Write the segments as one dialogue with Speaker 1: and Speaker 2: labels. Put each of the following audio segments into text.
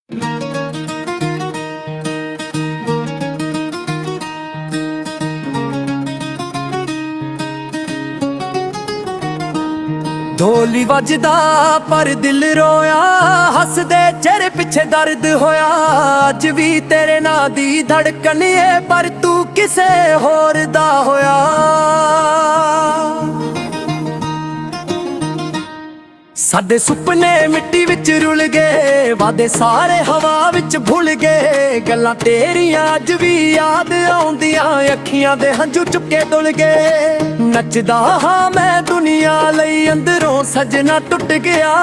Speaker 1: ਢੋਲੀ ਵੱਜਦਾ ਪਰ ਦਿਲ ਰੋਇਆ, ਹੱਸਦੇ ਚਿਹਰੇ ਪਿੱਛੇ ਦਰਦ ਹੋਇਆ। ਅੱਜ ਵੀ ਤੇਰੇ ਨਾਂ ਦੀ ਧੜਕਣ ਏ, ਪਰ ਤੂੰ ਕਿਸੇ ਹੋਰ ਦਾ ਹੋਇਆ। ਸਾਡੇ ਸੁਪਨੇ ਮਿੱਟੀ ਵਿੱਚ ਰੁਲ ਗਏ, ਵਾਦੇ ਸਾਰੇ ਹਵਾ ਵਿੱਚ ਭੁੱਲ ਗਏ। ਗੱਲਾਂ ਤੇਰੀਆਂ ਅੱਜ ਵੀ ਯਾਦ ਆਉਂਦੀਆਂ, ਅੱਖੀਆਂ ਦੇ ਹੰਝੂ ਚੁੱਕੇ ਡੁੱਲ ਗਏ। ਨੱਚਦਾ ਹਾਂ ਮੈਂ ਦੁਨੀਆ ਲਈ, ਅੰਦਰੋਂ ਸਜਣਾ ਟੁੱਟ ਗਿਆ।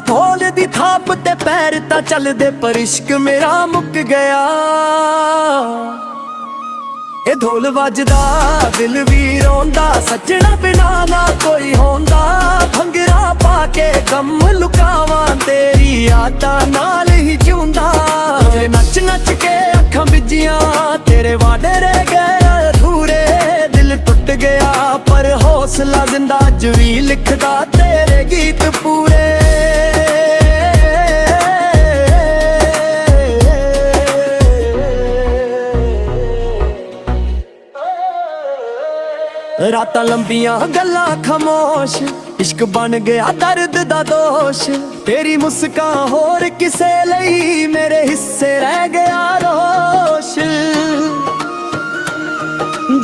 Speaker 1: ਢੋਲ ਦੀ ਥਾਪ ਤੇ ਪੈਰ ਤਾਂ ਚੱਲਦੇ, ਪਰ ਇਸ਼ਕ ਮੇਰਾ ਮੁੱਕ ਗਿਆ। ਇਹ ਢੋਲ ਵੱਜਦਾ ਦਿਲ ਵੀ ਰੋਂਦਾ, ਸੱਜਣਾ ਬਿਨਾ ਨਾ ਕੋਈ ਹੁੰਦਾ। ਭੰਗੜਾ ਪਾ ਕੇ ਗਮ ਲੁਕਾਵਾਂ, ਤੇਰੀ ਯਾਦਾਂ ਨਾਲ ਹੀ ਜਿਉਂਦਾ। ਤੇ ਨੱਚ ਨੱਚ ਕੇ ਅੱਖਾਂ ਵਿੱਜੀਆਂ, ਤੇਰੇ ਵਾਅਦੇ ਰਹਿ ਗਏ ਅਧੂਰੇ। ਦਿਲ ਟੁੱਟ ਗਿਆ ਪਰ ਹੌਸਲਾ ਜ਼ਿੰਦਾ, ਅੱਜ ਵੀ ਲਿਖਦਾ ਤੇਰੇ ਗੀਤ ਪੂਰੇ। ਰਾਤਾਂ ਲੰਬੀਆਂ ਗੱਲਾਂ ਖਾਮੋਸ਼, ਇਸ਼ਕ ਬਣ ਗਿਆ ਦਰਦ ਦਾ ਦੋਸ਼। ਤੇਰੀ ਮੁਸਕਾਨ ਹੋਰ ਕਿਸੇ ਲਈ, ਮੇਰੇ ਹਿੱਸੇ ਰਹਿ ਗਿਆ ਰੋਸ਼।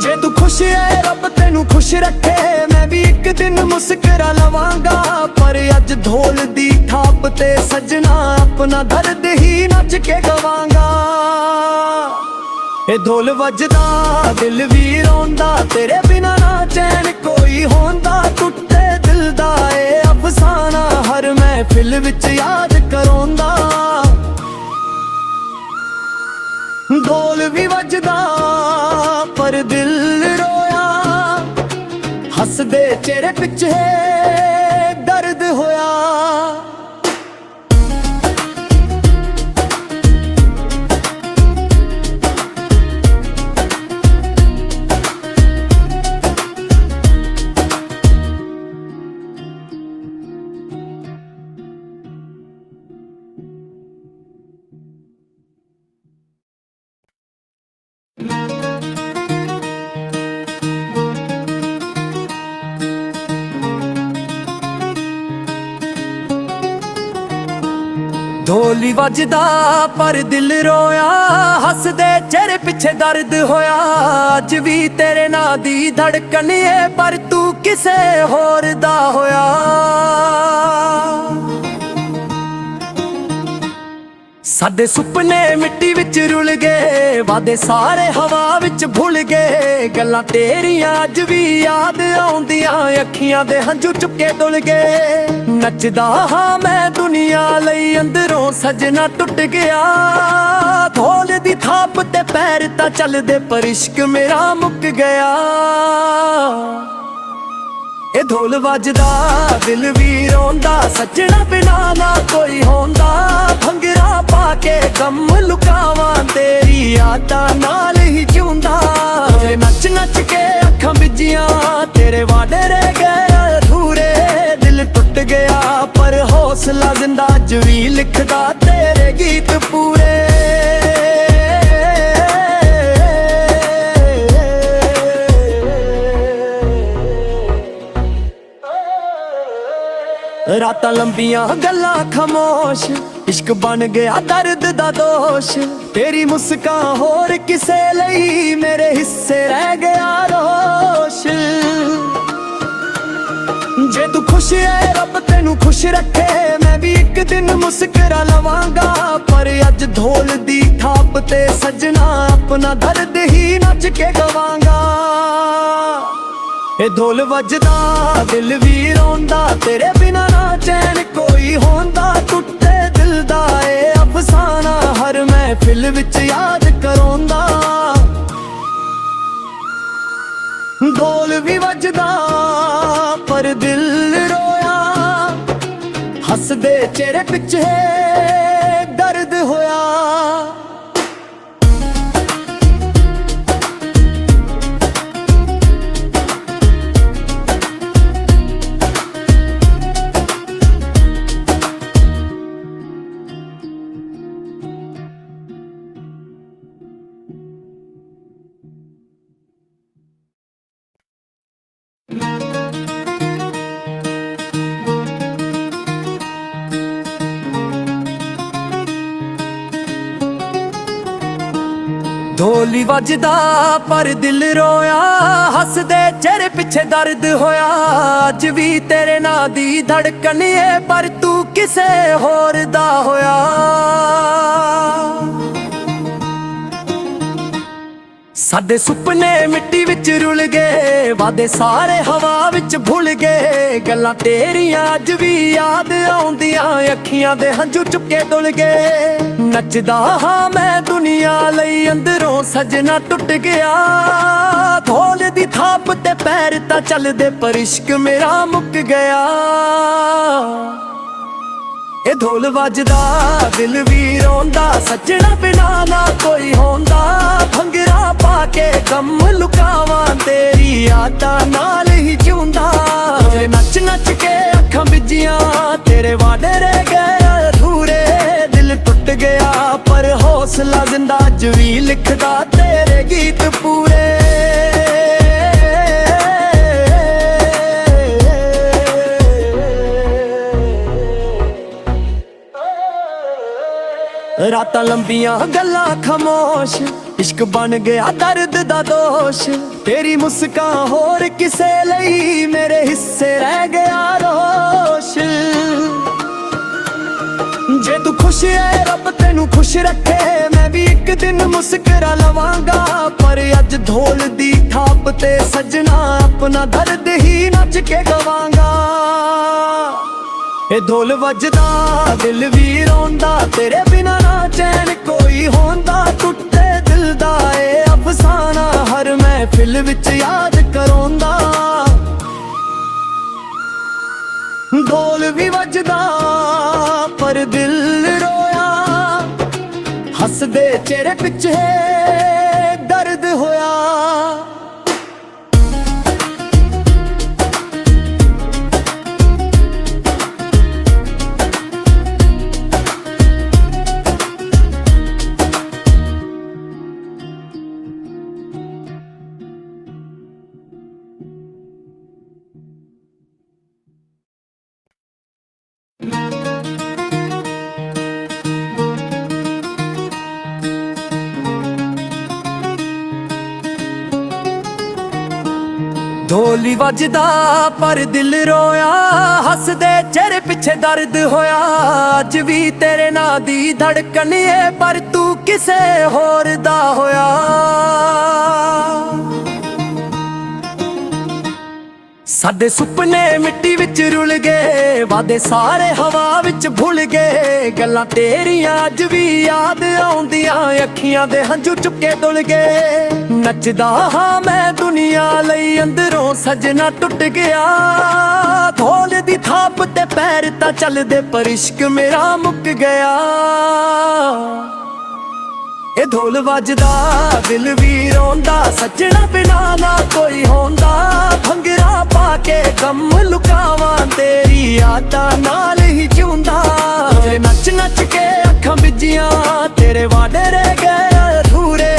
Speaker 1: ਜੇ ਤੂੰ ਖੁਸ਼ ਹੈ ਰੱਬ ਤੈਨੂੰ ਖੁਸ਼ ਰੱਖੇ, ਮੈਂ ਵੀ ਇੱਕ ਦਿਨ ਮੁਸਕਰਾ ਲਵਾਂਗਾ। ਪਰ ਅੱਜ ਢੋਲ ਦੀ ਥਾਪ ਤੇ ਸਜਣਾ, ਆਪਣਾ ਦਰਦ ਹੀ ਨੱਚ ਕੇ ਗਵਾਂਗਾ। ਇਹ ਢੋਲ ਵੱਜਦਾ ਦਿਲ ਵੀ ਰੋਂਦਾ, ਤੇਰੇ ਬਿਨਾ ਨਾ ਚੈਨ ਕੋਈ ਹੁੰਦਾ। ਟੁੱਟੇ ਦਿਲ ਦਾ ਏ ਅਫਸਾਨਾ, ਹਰ ਮਹਿਫਿਲ ਵਿੱਚ ਯਾਦ ਕਰਾਉਂਦਾ। ਢੋਲ ਵੀ ਵੱਜਦਾ ਪਰ ਦਿਲ ਰੋਇਆ, ਹੱਸਦੇ ਚਿਹਰੇ ਪਿੱਛੇ ਦਰਦ ਹੋਇਆ। ਢੋਲੀ ਵੱਜਦਾ ਪਰ ਦਿਲ ਰੋਇਆ, ਹੱਸਦੇ ਚਿਹਰੇ ਪਿੱਛੇ ਦਰਦ ਹੋਇਆ। ਅੱਜ ਵੀ ਤੇਰੇ ਨਾਂ ਦੀ ਧੜਕਣ ਏ, ਪਰ ਤੂੰ ਕਿਸੇ ਹੋਰ ਦਾ ਹੋਇਆ। ਸਾਡੇ ਸੁਪਨੇ ਮਿੱਟੀ ਵਿੱਚ ਰੁਲ ਗਏ, ਵਾਦੇ ਸਾਰੇ ਹਵਾ ਵਿੱਚ ਭੁੱਲ ਗਏ। ਗੱਲਾਂ ਤੇਰੀਆਂ ਅੱਜ ਵੀ ਯਾਦ ਆਉਂਦੀਆਂ, ਅੱਖੀਆਂ ਦੇ ਹੰਝੂ ਚੁੱਕੇ ਡੁੱਲ ਗਏ। ਨੱਚਦਾ ਹਾਂ ਮੈਂ ਦੁਨੀਆ ਲਈ, ਅੰਦਰੋਂ ਸਜਣਾ ਟੁੱਟ ਗਿਆ। ਢੋਲ ਦੀ ਥਾਪ ਤੇ ਪੈਰ ਤਾਂ ਚੱਲਦੇ, ਪਰ ਇਸ਼ਕ ਮੇਰਾ ਮੁੱਕ ਗਿਆ। ਇਹ ਢੋਲ ਵੱਜਦਾ ਦਿਲ ਵੀ ਰੋਂਦਾ, ਸੱਜਣਾ ਬਿਨਾ ਨਾ ਕੋਈ ਹੁੰਦਾ। ਭੰਗੜਾ ਪਾ ਕੇ ਗਮ ਲੁਕਾਵਾਂ, ਤੇਰੀ ਯਾਦਾਂ ਨਾਲ ਹੀ ਜਿਉਂਦਾ। ਤੇ ਨੱਚ ਨੱਚ ਕੇ ਅੱਖਾਂ ਵਿੱਜੀਆਂ, ਤੇਰੇ ਵਾਅਦੇ ਰਹਿ ਗਏ ਅਧੂਰੇ। ਦਿਲ ਟੁੱਟ ਗਿਆ ਪਰ ਹੌਸਲਾ ਜ਼ਿੰਦਾ, ਅੱਜ ਵੀ ਲਿਖਦਾ ਤੇਰੇ ਗੀਤ ਪੂਰੇ। ਰਾਤਾਂ ਲੰਬੀਆਂ ਗੱਲਾਂ ਖਾਮੋਸ਼, ਇਸ਼ਕ ਬਣ ਗਿਆ ਦਰਦ ਦਾ ਦੋਸ਼। ਤੇਰੀ ਮੁਸਕਾਨ ਹੋਰ ਕਿਸੇ ਲਈ, ਮੇਰੇ ਹਿੱਸੇ ਰਹਿ ਗਿਆ ਰੋਸ਼। ਜੇ ਤੂੰ ਖੁਸ਼ ਹੈ ਰੱਬ ਤੈਨੂੰ ਖੁਸ਼ ਰੱਖੇ, ਮੈਂ ਵੀ ਇੱਕ ਦਿਨ ਮੁਸਕਰਾ ਲਵਾਂਗਾ। ਪਰ ਅੱਜ ਢੋਲ ਦੀ ਥਾਪ ਤੇ ਸਜਣਾ, ਆਪਣਾ ਦਰਦ ਹੀ ਨੱਚ ਕੇ ਗਵਾਂਗਾ। ਇਹ ਢੋਲ ਵੱਜਦਾ ਦਿਲ ਵੀ ਰੋਂਦਾ, ਤੇਰੇ ਬਿਨਾ ਨਾ ਚੈਨ ਕੋਈ ਹੁੰਦਾ। ਟੁੱਟੇ ਦਿਲ ਦਾ ਏ ਅਫਸਾਨਾ, ਹਰ ਮਹਿਫਿਲ ਵਿੱਚ ਯਾਦ ਕਰਾਉਂਦਾ। ਢੋਲ ਵੀ ਵੱਜਦਾ ਪਰ ਦਿਲ ਰੋਇਆ, ਹੱਸਦੇ ਚਿਹਰੇ ਪਿੱਛੇ ਦਰਦ ਹੋਇਆ। ਢੋਲੀ ਵੱਜਦਾ ਪਰ ਦਿਲ ਰੋਇਆ, ਹੱਸਦੇ ਚਿਹਰੇ ਪਿੱਛੇ ਦਰਦ ਹੋਇਆ। ਅੱਜ ਵੀ ਤੇਰੇ ਨਾਂ ਦੀ ਧੜਕਣ ਏ, ਪਰ ਤੂੰ ਕਿਸੇ ਹੋਰ ਦਾ ਹੋਇਆ। ਸਾਡੇ ਸੁਪਨੇ ਮਿੱਟੀ ਵਿੱਚ ਰੁਲ ਗਏ, ਵਾਦੇ ਸਾਰੇ ਹਵਾ ਵਿੱਚ ਭੁੱਲ ਗਏ। ਗੱਲਾਂ ਤੇਰੀਆਂ ਅੱਜ ਵੀ ਯਾਦ ਆਉਂਦੀਆਂ, ਅੱਖੀਆਂ ਦੇ ਹੰਝੂ ਚੁੱਕੇ ਡੁੱਲ ਗਏ। ਨੱਚਦਾ ਹਾਂ ਮੈਂ ਦੁਨੀਆ ਲਈ, ਅੰਦਰੋਂ ਸਜਣਾ ਟੁੱਟ ਗਿਆ। ਢੋਲ ਦੀ ਥਾਪ ਤੇ ਪੈਰ ਤਾਂ ਚੱਲਦੇ, ਪਰ ਇਸ਼ਕ ਮੇਰਾ ਮੁੱਕ ਗਿਆ। ਇਹ ਢੋਲ ਵੱਜਦਾ ਦਿਲ ਵੀ ਰੋਂਦਾ, ਸੱਜਣਾ ਬਿਨਾ ਨਾ ਕੋਈ ਹੁੰਦਾ। ਭੰਗੜਾ ਪਾ ਕੇ ਗਮ ਲੁਕਾਵਾਂ, ਤੇਰੀ ਯਾਦਾਂ ਨਾਲ ਹੀ ਜਿਉਂਦਾ। ਤੇਰੇ ਨੱਚ ਨੱਚ ਕੇ ਅੱਖਾਂ ਵਿੱਜੀਆਂ, ਤੇਰੇ ਵਾਅਦੇ ਰਹਿ ਗਏ ਅਧੂਰੇ। ਦਿਲ ਟੁੱਟ ਗਿਆ ਪਰ ਹੌਸਲਾ ਜ਼ਿੰਦਾ, ਅੱਜ ਵੀ ਲਿਖਦਾ ਤੇਰੇ ਗੀਤ ਪੂਰੇ। ਰਾਤਾਂ ਲੰਬੀਆਂ ਗੱਲਾਂ ਖਾਮੋਸ਼, ਇਸ਼ਕ ਬਣ ਗਿਆ ਦਰਦ ਦਾ ਦੋਸ਼। ਤੇਰੀ ਮੁਸਕਾਨ ਹੋਰ ਕਿਸੇ ਲਈ, ਮੇਰੇ ਹਿੱਸੇ ਰਹਿ ਗਿਆ ਰੋਸ਼। ਜੇ ਤੂੰ ਖੁਸ਼ ਹੈ ਰੱਬ ਤੈਨੂੰ ਖੁਸ਼ ਰੱਖੇ, ਮੈਂ ਵੀ ਇੱਕ ਦਿਨ ਮੁਸਕਰਾ ਲਵਾਂਗਾ। ਪਰ ਅੱਜ ਢੋਲ ਦੀ ਥਾਪ ਤੇ ਸਜਣਾ, ਆਪਣਾ ਦਰਦ ਹੀ ਨੱਚ ਕੇ ਗਵਾਂਗਾ। ਇਹ ਢੋਲ ਵੱਜਦਾ ਦਿਲ ਵੀ ਰੋਂਦਾ, ਤੇਰੇ ਬਿਨਾ ਨਾ ਚੈਨ ਕੋਈ ਹੁੰਦਾ। ਟੁੱਟੇ ਦਿਲ ਦਾ ਏ ਅਫਸਾਨਾ, ਹਰ ਮਹਿਫਿਲ ਵਿੱਚ ਯਾਦ ਕਰਾਉਂਦਾ। ਢੋਲ ਵੀ ਵੱਜਦਾ ਪਰ ਦਿਲ ਰੋਇਆ, ਹੱਸਦੇ ਚਿਹਰੇ ਪਿੱਛੇ ਦਰਦ ਹੋਇਆ। ਢੋਲੀ ਵੱਜਦਾ ਪਰ ਦਿਲ ਰੋਇਆ, ਹੱਸਦੇ ਚਿਹਰੇ ਪਿੱਛੇ ਦਰਦ ਹੋਇਆ। ਅੱਜ ਵੀ ਤੇਰੇ ਨਾਂ ਦੀ ਧੜਕਣ ਏ, ਪਰ ਤੂੰ ਕਿਸੇ ਹੋਰ ਦਾ ਹੋਇਆ। ਸਾਡੇ ਸੁਪਨੇ ਮਿੱਟੀ ਵਿੱਚ ਰੁਲ ਗਏ, ਵਾਦੇ ਸਾਰੇ ਹਵਾ ਵਿੱਚ ਭੁੱਲ ਗਏ। ਗੱਲਾਂ ਤੇਰੀਆਂ ਅੱਜ ਵੀ ਯਾਦ ਆਉਂਦੀਆਂ, ਅੱਖੀਆਂ ਦੇ ਹੰਝੂ ਚੁੱਕੇ ਡੁੱਲ ਗਏ। ਨੱਚਦਾ ਹਾਂ ਮੈਂ ਦੁਨੀਆ ਲਈ, ਅੰਦਰੋਂ ਸਜਣਾ ਟੁੱਟ ਗਿਆ। ਢੋਲ ਦੀ ਥਾਪ ਤੇ ਪੈਰ ਤਾਂ ਚੱਲਦੇ, ਪਰ ਇਸ਼ਕ ਮੇਰਾ ਮੁੱਕ ਗਿਆ। ਇਹ ਢੋਲ ਵੱਜਦਾ ਦਿਲ ਵੀ ਰੋਂਦਾ, ਸੱਜਣਾ ਬਿਨਾ ਨਾ ਕੋਈ ਹੁੰਦਾ। ਭੰਗੜਾ ਪਾ ਕੇ ਗਮ ਲੁਕਾਵਾਂ, ਤੇਰੀ ਯਾਦਾਂ ਨਾਲ ਹੀ ਜਿਉਂਦਾ। ਤੇਰੇ ਨੱਚ ਨੱਚ ਕੇ ਅੱਖਾਂ ਵਿੱਜੀਆਂ, ਤੇਰੇ ਵਾਅਦੇ ਰਹਿ ਗਏ ਅਧੂਰੇ।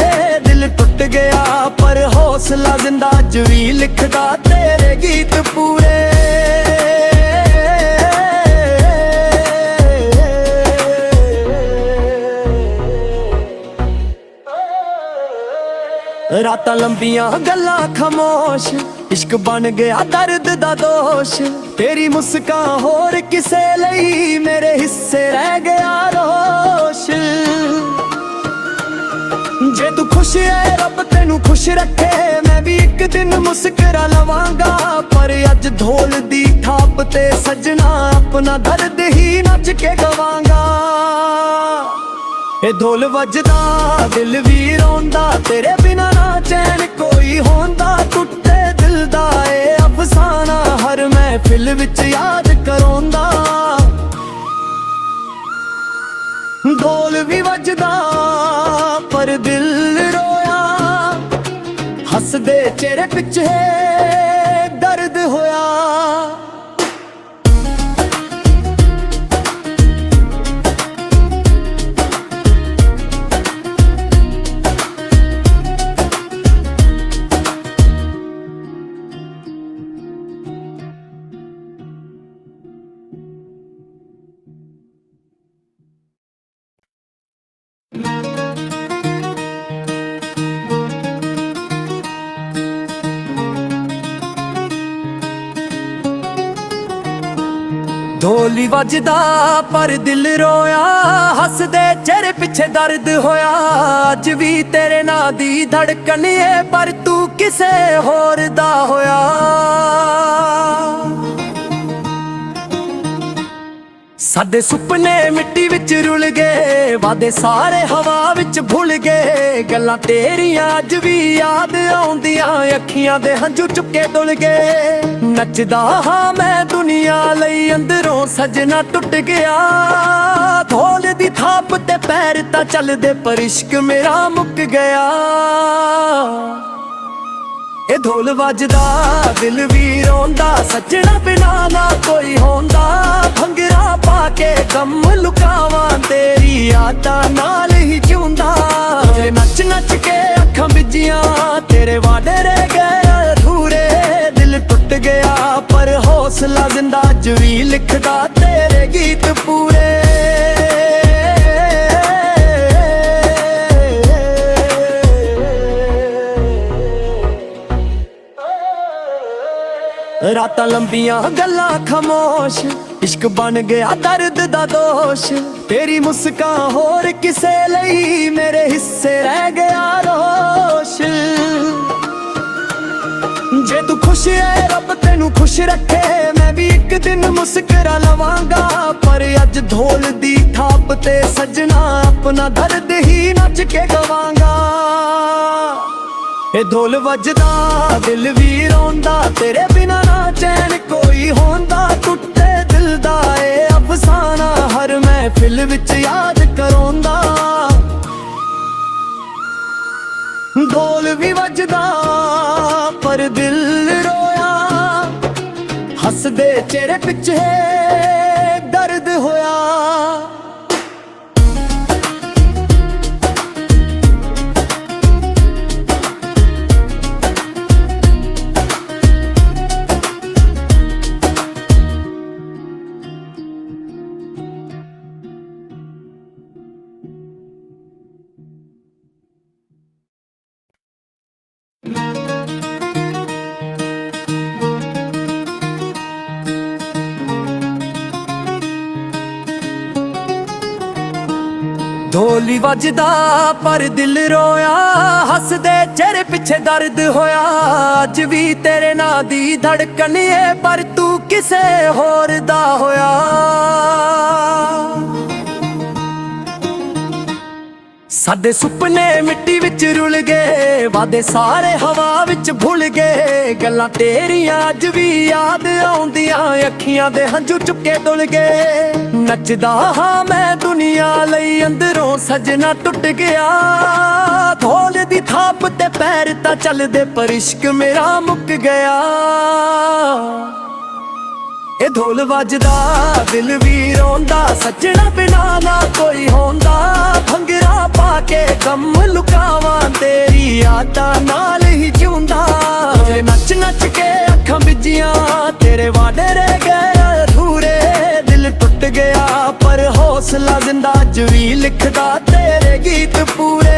Speaker 1: ਦਿਲ ਟੁੱਟ ਗਿਆ ਪਰ ਹੌਸਲਾ ਜ਼ਿੰਦਾ, ਅੱਜ ਵੀ ਲਿਖਦਾ ਤੇਰੇ ਗੀਤ ਪੂਰੇ। ਰਾਤਾਂ ਲੰਬੀਆਂ ਗੱਲਾਂ ਖਾਮੋਸ਼, ਇਸ਼ਕ ਬਣ ਗਿਆ ਦਰਦ ਦਾ ਦੋਸ਼। ਤੇਰੀ ਮੁਸਕਾਨ ਹੋਰ ਕਿਸੇ ਲਈ, ਮੇਰੇ ਹਿੱਸੇ ਰਹਿ ਗਿਆ ਰੋਸ਼। ਜੇ ਤੂੰ ਖੁਸ਼ ਹੈ ਰੱਬ ਤੈਨੂੰ ਖੁਸ਼ ਰੱਖੇ, ਮੈਂ ਵੀ ਇੱਕ ਦਿਨ ਮੁਸਕਰਾ ਲਵਾਂਗਾ। ਪਰ ਅੱਜ ਢੋਲ ਦੀ ਥਾਪ ਤੇ ਸਜਣਾ, ਆਪਣਾ ਦਰਦ ਹੀ ਨੱਚ ਕੇ ਗਵਾਂਗਾ। ਇਹ ਢੋਲ ਵੱਜਦਾ ਦਿਲ ਵੀ ਰੋਂਦਾ, ਤੇਰੇ ਬਿਨਾ ਨਾ ਚੈਨ ਕੋਈ ਹੁੰਦਾ। ਟੁੱਟੇ ਦਿਲ ਦਾ ਏ ਅਫਸਾਨਾ, ਹਰ ਮਹਿਫਿਲ ਵਿੱਚ ਯਾਦ ਕਰਾਉਂਦਾ। ਢੋਲ ਵੀ ਵੱਜਦਾ ਪਰ ਦਿਲ ਰੋਇਆ, ਹੱਸਦੇ ਚਿਹਰੇ ਪਿੱਛੇ ਦਰਦ ਹੋਇਆ। ਢੋਲੀ ਵੱਜਦਾ ਪਰ ਦਿਲ ਰੋਇਆ, ਹੱਸਦੇ ਚਿਹਰੇ ਪਿੱਛੇ ਦਰਦ ਹੋਇਆ। ਅੱਜ ਵੀ ਤੇਰੇ ਨਾਂ ਦੀ ਧੜਕਣ ਏ, ਪਰ ਤੂੰ ਕਿਸੇ ਹੋਰ ਦਾ ਹੋਇਆ। ਸਾਡੇ ਸੁਪਨੇ ਮਿੱਟੀ ਵਿੱਚ ਰੁਲ ਗਏ, ਵਾਦੇ ਸਾਰੇ ਹਵਾ ਵਿੱਚ ਭੁੱਲ ਗਏ। ਗੱਲਾਂ ਤੇਰੀਆਂ ਅੱਜ ਵੀ ਯਾਦ ਆਉਂਦੀਆਂ, ਅੱਖੀਆਂ ਦੇ ਹੰਝੂ ਚੁੱਕੇ ਡੁੱਲ ਗਏ। ਨੱਚਦਾ ਹਾਂ ਮੈਂ ਦੁਨੀਆ ਲਈ, ਅੰਦਰੋਂ ਸਜਣਾ ਟੁੱਟ ਗਿਆ। ਢੋਲ ਦੀ ਥਾਪ ਤੇ ਪੈਰ ਤਾਂ ਚੱਲਦੇ, ਪਰ ਇਸ਼ਕ ਮੇਰਾ ਮੁੱਕ ਗਿਆ। ਇਹ ਢੋਲ ਵੱਜਦਾ ਦਿਲ ਵੀ ਰੋਂਦਾ, ਸੱਜਣਾ ਬਿਨਾ ਨਾ ਕੋਈ ਹੁੰਦਾ। ਭੰਗੜਾ ਪਾ ਕੇ ਗਮ ਲੁਕਾਵਾਂ, ਤੇਰੀ ਯਾਦਾਂ ਨਾਲ ਹੀ ਜਿਉਂਦਾ। ਜੇ ਨੱਚ ਨੱਚ ਕੇ ਅੱਖਾਂ ਵਿੱਜੀਆਂ, ਤੇਰੇ ਵਾਅਦੇ ਰਹਿ ਗਏ ਅਧੂਰੇ। ਦਿਲ ਟੁੱਟ ਗਿਆ ਪਰ ਹੌਸਲਾ ਜ਼ਿੰਦਾ, ਅੱਜ ਵੀ ਲਿਖਦਾ ਤੇਰੇ ਗੀਤ ਪੂਰੇ। ਰਾਤਾਂ ਲੰਬੀਆਂ ਗੱਲਾਂ ਖਾਮੋਸ਼, ਇਸ਼ਕ ਬਣ ਗਿਆ ਦਰਦ ਦਾ ਦੋਸ਼। ਤੇਰੀ ਮੁਸਕਾਨ ਹੋਰ ਕਿਸੇ ਲਈ, ਮੇਰੇ ਹਿੱਸੇ ਰਹਿ ਗਿਆ ਰੋਸ਼। ਜੇ ਤੂੰ ਖੁਸ਼ ਹੈ ਰੱਬ ਤੈਨੂੰ ਖੁਸ਼ ਰੱਖੇ, ਮੈਂ ਵੀ ਇੱਕ ਦਿਨ ਮੁਸਕਰਾ ਲਵਾਂਗਾ। ਪਰ ਅੱਜ ਢੋਲ ਦੀ ਥਾਪ ਤੇ ਸਜਣਾ, ਆਪਣਾ ਦਰਦ ਹੀ ਨੱਚ ਕੇ ਗਵਾਂਗਾ। ਇਹ ਢੋਲ ਵੱਜਦਾ ਦਿਲ ਵੀ ਰੋਂਦਾ, ਤੇਰੇ ਬਿਨਾ ਨਾ ਚੈਨ ਕੋਈ ਹੁੰਦਾ। ਟੁੱਟੇ ਦਿਲ ਦਾ ਏ ਅਫਸਾਨਾ, ਹਰ ਮਹਿਫਿਲ ਵਿੱਚ ਯਾਦ ਕਰਾਉਂਦਾ। ਢੋਲ ਵੀ ਵੱਜਦਾ ਪਰ ਦਿਲ ਰੋਇਆ, ਹੱਸਦੇ ਚਿਹਰੇ ਪਿੱਛੇ ਦਰਦ ਹੋਇਆ। ਢੋਲੀ ਵੱਜਦਾ ਪਰ ਦਿਲ ਰੋਇਆ, ਹੱਸਦੇ ਚਿਹਰੇ ਪਿੱਛੇ ਦਰਦ ਹੋਇਆ। ਅੱਜ ਵੀ ਤੇਰੇ ਨਾਂ ਦੀ ਧੜਕਣ ਏ, ਪਰ ਤੂੰ ਕਿਸੇ ਹੋਰ ਦਾ ਹੋਇਆ। ਸਾਡੇ ਸੁਪਨੇ ਮਿੱਟੀ ਵਿੱਚ ਰੁਲ ਗਏ, ਵਾਦੇ ਸਾਰੇ ਹਵਾ ਵਿੱਚ ਭੁੱਲ ਗਏ। ਗੱਲਾਂ ਤੇਰੀਆਂ ਅੱਜ ਵੀ ਯਾਦ ਆਉਂਦੀਆਂ, ਅੱਖੀਆਂ ਦੇ ਹੰਝੂ ਚੁੱਕੇ ਡੁੱਲ ਗਏ। ਨੱਚਦਾ ਹਾਂ ਮੈਂ ਦੁਨੀਆ ਲਈ, ਅੰਦਰੋਂ ਸਜਣਾ ਟੁੱਟ ਗਿਆ। ਢੋਲ ਦੀ ਥਾਪ ਤੇ ਪੈਰ ਤਾਂ ਚੱਲਦੇ, ਪਰ ਇਸ਼ਕ ਮੇਰਾ ਮੁੱਕ ਗਿਆ। ਇਹ ਢੋਲ ਵੱਜਦਾ ਦਿਲ ਵੀ ਰੋਂਦਾ, ਸੱਜਣਾ ਬਿਨਾ ਨਾ ਕੋਈ ਹੁੰਦਾ। ਭੰਗੜਾ ਪਾ ਕੇ ਗਮ ਲੁਕਾਵਾਂ, ਤੇਰੀ ਯਾਦਾਂ ਨਾਲ ਹੀ ਜਿਉਂਦਾ। ਜੇ ਨੱਚ ਨੱਚ ਕੇ ਅੱਖਾਂ ਵਿੱਜੀਆਂ, ਤੇਰੇ ਵਾਅਦੇ ਰਹਿ ਗਏ ਅਧੂਰੇ। ਦਿਲ ਟੁੱਟ ਗਿਆ ਪਰ ਹੌਸਲਾ ਜ਼ਿੰਦਾ, ਅੱਜ ਵੀ ਲਿਖਦਾ ਤੇਰੇ ਗੀਤ ਪੂਰੇ।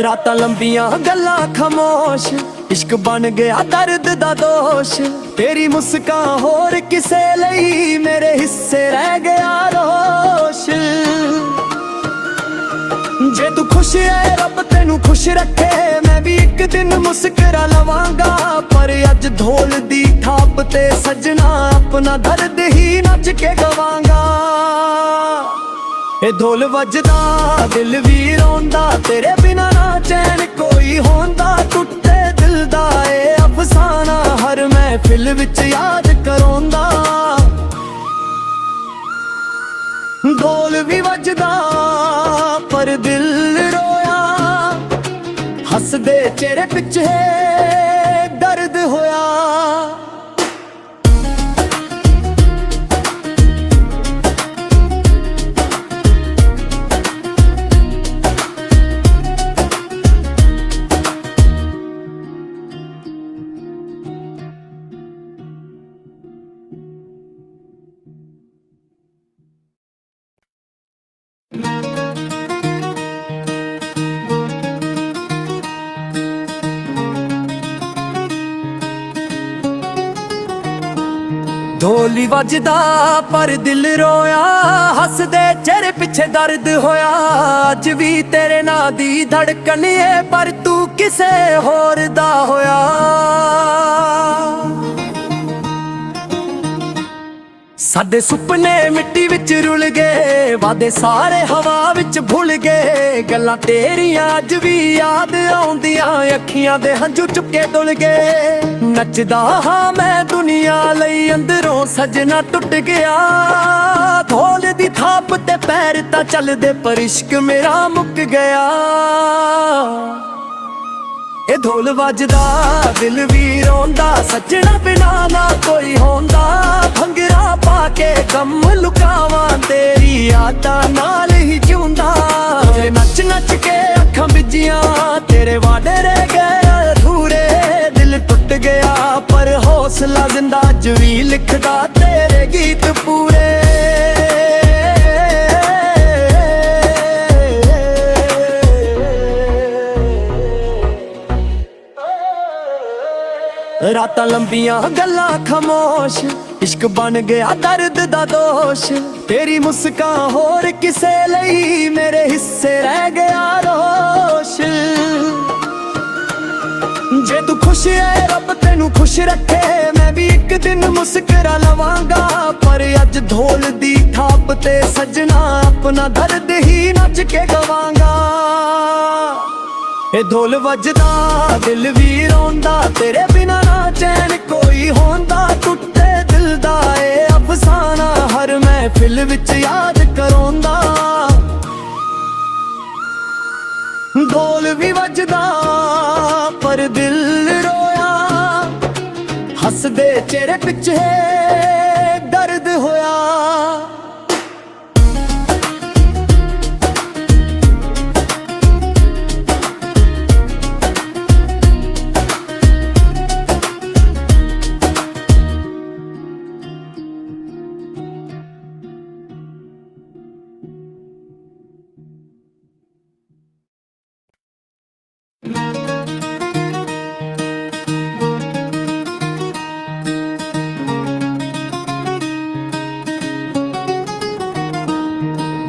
Speaker 1: ਰਾਤਾਂ ਲੰਬੀਆਂ ਗੱਲਾਂ ਖਾਮੋਸ਼, ਇਸ਼ਕ ਬਣ ਗਿਆ ਦਰਦ ਦਾ ਦੋਸ਼। ਤੇਰੀ ਮੁਸਕਾਨ ਹੋਰ ਕਿਸੇ ਲਈ, ਮੇਰੇ ਹਿੱਸੇ ਰਹਿ ਗਿਆ ਰੋਸ਼। ਜੇ ਤੂੰ ਖੁਸ਼ ਹੈ ਰੱਬ ਤੈਨੂੰ ਖੁਸ਼ ਰੱਖੇ, ਮੈਂ ਵੀ ਇੱਕ ਦਿਨ ਮੁਸਕਰਾ ਲਵਾਂਗਾ। ਪਰ ਅੱਜ ਢੋਲ ਦੀ ਥਾਪ ਤੇ ਸਜਣਾ, ਆਪਣਾ ਦਰਦ ਹੀ ਨੱਚ ਕੇ ਗਵਾਂਗਾ। ਇਹ ਢੋਲ ਵੱਜਦਾ ਦਿਲ ਵੀ ਰੋਂਦਾ, ਤੇਰੇ ਬਿਨਾ ਨਾ ਚੈਨ ਕੋਈ ਹੁੰਦਾ। ਟੁੱਟੇ ਦਿਲ ਦਾ ਏ ਅਫਸਾਨਾ, ਹਰ ਮਹਿਫਿਲ ਵਿੱਚ ਯਾਦ ਕਰਾਉਂਦਾ। ਢੋਲ ਵੀ ਵੱਜਦਾ ਪਰ ਦਿਲ ਰੋਇਆ, ਹੱਸਦੇ ਚਿਹਰੇ ਪਿੱਛੇ ਦਰਦ ਹੋਇਆ। ਢੋਲੀ ਵੱਜਦਾ ਪਰ ਦਿਲ ਰੋਇਆ, ਹੱਸਦੇ ਚਿਹਰੇ ਪਿੱਛੇ ਦਰਦ ਹੋਇਆ। ਅੱਜ ਵੀ ਤੇਰੇ ਨਾਂ ਦੀ ਧੜਕਣ ਏ, ਪਰ ਤੂੰ ਕਿਸੇ ਹੋਰ ਦਾ ਹੋਇਆ। ਸਾਡੇ ਸੁਪਨੇ ਮਿੱਟੀ ਵਿੱਚ ਰੁਲ ਗਏ, ਵਾਦੇ ਸਾਰੇ ਹਵਾ ਵਿੱਚ ਭੁੱਲ ਗਏ। ਗੱਲਾਂ ਤੇਰੀਆਂ ਅੱਜ ਵੀ ਯਾਦ ਆਉਂਦੀਆਂ, ਅੱਖੀਆਂ ਦੇ ਹੰਝੂ ਚੁੱਕੇ ਡੁੱਲ ਗਏ। ਨੱਚਦਾ ਹਾਂ ਮੈਂ ਦੁਨੀਆ ਲਈ, ਅੰਦਰੋਂ ਸਜਣਾ ਟੁੱਟ ਗਿਆ। ਢੋਲ ਦੀ ਥਾਪ ਤੇ ਪੈਰ ਤਾਂ ਚੱਲਦੇ, ਪਰ ਇਸ਼ਕ ਮੇਰਾ ਮੁੱਕ ਗਿਆ। ਇਹ ਢੋਲ ਵੱਜਦਾ ਦਿਲ ਵੀ ਰੋਂਦਾ, ਸੱਜਣਾ ਬਿਨਾ ਨਾ ਕੋਈ ਹੁੰਦਾ। ਭੰਗੜਾ ਪਾ ਕੇ ਗਮ ਲੁਕਾਵਾਂ, ਤੇਰੀ ਯਾਦਾਂ ਨਾਲ ਹੀ ਜਿਉਂਦਾ। ਤੇ ਨੱਚ ਨੱਚ ਕੇ ਅੱਖਾਂ ਬਿੱਜੀਆਂ, ਤੇਰੇ ਵਾਡੇ ਰਹਿ ਗਏ ਅਧੂਰੇ। ਦਿਲ ਟੁੱਟ ਗਿਆ ਪਰ ਹੌਸਲਾ ਜ਼ਿੰਦਾ, ਅੱਜ ਵੀ ਲਿਖਦਾ ਤੇਰੇ ਗੀਤ ਪੂਰੇ। ਰਾਤਾਂ ਲੰਬੀਆਂ ਗੱਲਾਂ ਖਾਮੋਸ਼, ਇਸ਼ਕ ਬਣ ਗਿਆ ਦਰਦ ਦਾ ਦੋਸ਼। ਤੇਰੀ ਮੁਸਕਾਨ ਹੋਰ ਕਿਸੇ ਲਈ, ਮੇਰੇ ਹਿੱਸੇ ਰਹਿ ਗਿਆ ਰੋਸ਼। ਜੇ ਤੂੰ ਖੁਸ਼ ਹੈ ਰੱਬ ਤੈਨੂੰ ਖੁਸ਼ ਰੱਖੇ, ਮੈਂ ਵੀ ਇੱਕ ਦਿਨ ਮੁਸਕਰਾ ਲਵਾਂਗਾ। ਪਰ ਅੱਜ ਢੋਲ ਦੀ ਥਾਪ ਤੇ ਸਜਣਾ, ਆਪਣਾ ਦਰਦ ਹੀ ਨੱਚ ਕੇ ਗਵਾਂਗਾ। ਇਹ ਢੋਲ ਵੱਜਦਾ ਦਿਲ ਵੀ ਰੋਂਦਾ, ਤੇਰੇ ਬਿਨਾ ਨਾ ਚੈਨ ਕੋਈ ਹੁੰਦਾ। ਟੁੱਟੇ ਦਿਲ ਦਾ ਏ ਅਫਸਾਨਾ, ਹਰ ਮਹਿਫਿਲ ਵਿੱਚ ਯਾਦ ਕਰਾਉਂਦਾ। ਢੋਲ ਵੀ ਵੱਜਦਾ ਪਰ ਦਿਲ ਰੋਇਆ, ਹੱਸਦੇ ਚਿਹਰੇ ਪਿੱਛੇ ਦਰਦ ਹੋਇਆ।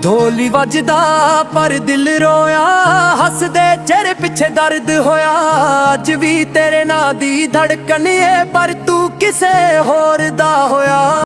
Speaker 1: ਢੋਲੀ ਵੱਜਦਾ ਪਰ ਦਿਲ ਰੋਇਆ, ਹੱਸਦੇ ਚਿਹਰੇ ਪਿੱਛੇ ਦਰਦ ਹੋਇਆ। ਅੱਜ ਵੀ ਤੇਰੇ ਨਾਂ ਦੀ ਧੜਕਣ ਏ, ਪਰ ਤੂੰ ਕਿਸੇ ਹੋਰ ਦਾ ਹੋਇਆ।